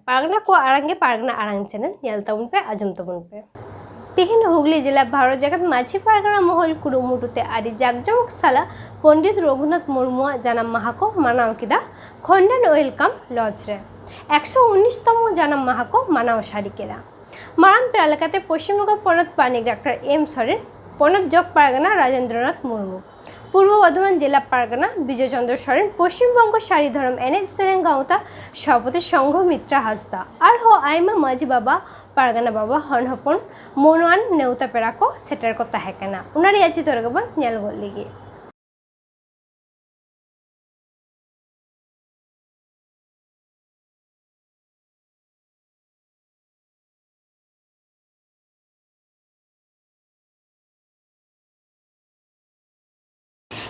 Pargana ko arange Pargana arang channel nyel tabun pe ajum tabun pe. Tihin Hugli jela Bharat jagat Machi Pargana mohol kurumutute adi jagjamok sala Pondit Raghunath Murmu janam mahako manao kida khondan welcome lodge re 119তম janam mahako manao shari kida Maram Pralakate Poshimogha Ponat Panik Dr. M. Soren Ponat Jog Pargana Rajendranath Murmu পূর্ব বর্ধমান জেলা পারগানা বিজয়চন্দ্র সরেন Paschimbanga sari ধরম NS সেরেঙ্গাওতা সভাপতি সংঘ মিত্রা হাসদা আর হো আইমা মাঝি বাবা পারগানা বাবা হনহপন মনোয়ান নেউতা পেরাকো সেটার কথা হেকেনা উনার ইয়াচি তরগবা nail গলিগে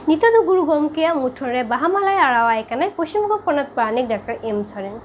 নিতদ গুরু গমকে মুঠরে বাহামালায় আড়াওয়া এখানে পশ্চিমবঙ্গ পনত প্রাণিক ডক্টর এম সরেন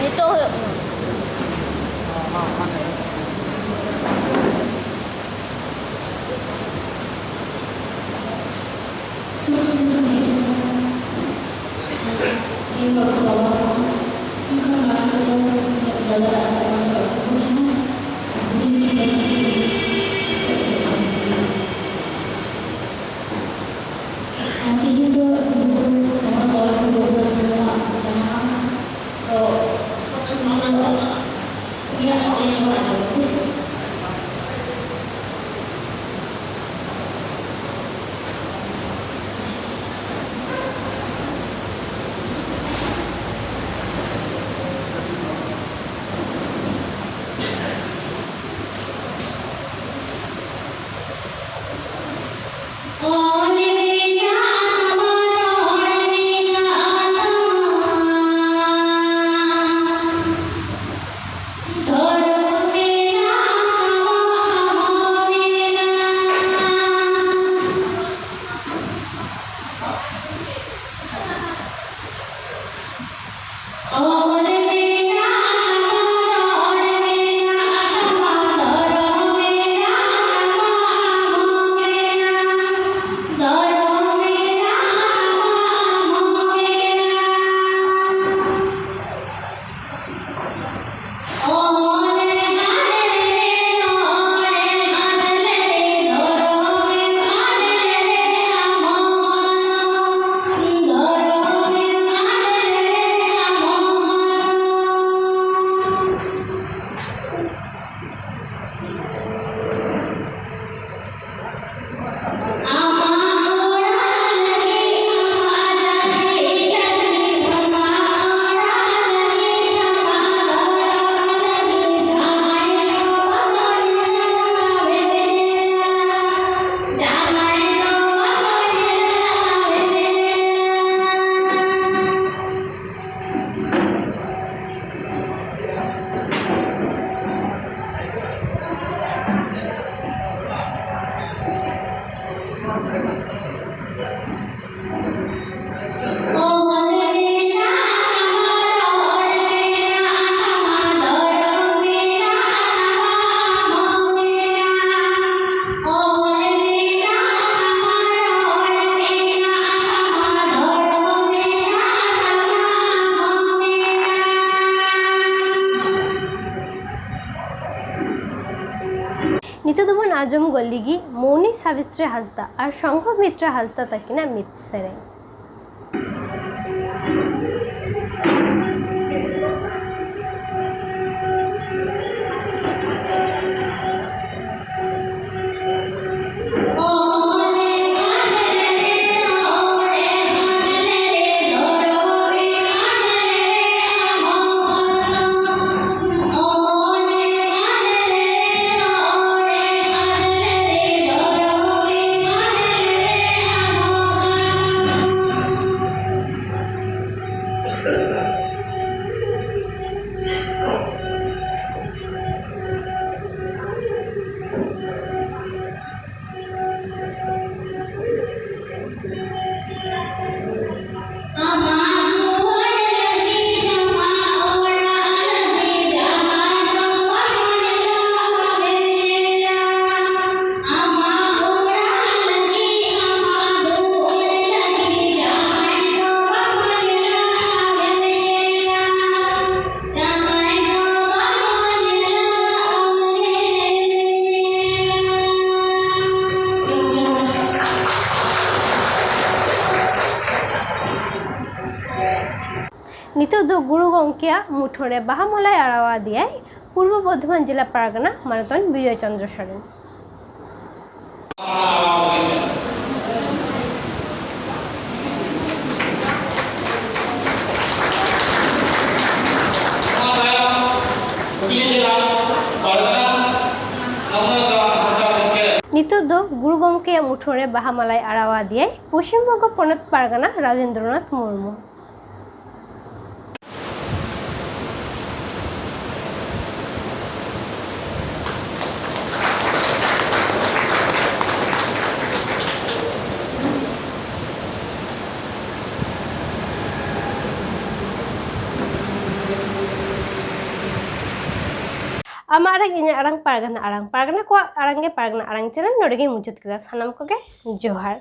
Nito নিতদবন আজম গল্লিগি মৌনি সাবিত্রী হাসদা আর সংঘ মিত্রা হাসদা তাকিনা মিতসেরে ᱜᱚᱢᱠᱮᱭᱟᱜ ᱢᱩᱴᱷᱟᱹᱱ ᱨᱮ ᱵᱟᱦᱟ ᱢᱟᱞᱟᱭ ᱟᱨᱟᱣ ᱟᱫᱮᱭᱟᱭ ᱯᱩᱨᱵᱚ ᱵᱚᱨধᱚᱢᱟᱱ ᱡᱮলা ᱯᱟᱨᱜᱟᱱᱟ ᱢᱟᱱᱚᱛᱟᱱ ᱵᱤᱡᱚᱭ ᱪᱚন্দ্র ᱥᱚᱨᱮᱱ। নিতোগ দো গুরু গমকেয়াগ মুঠোন রে বাহা মালাই আরাও আদিয়াই Paschimbanga Panat Pargana Rajendranath Murmu. Ama arang inya arang pargana ko arang ge pargana arang channel node ge mujud kida sanam ko ge johar।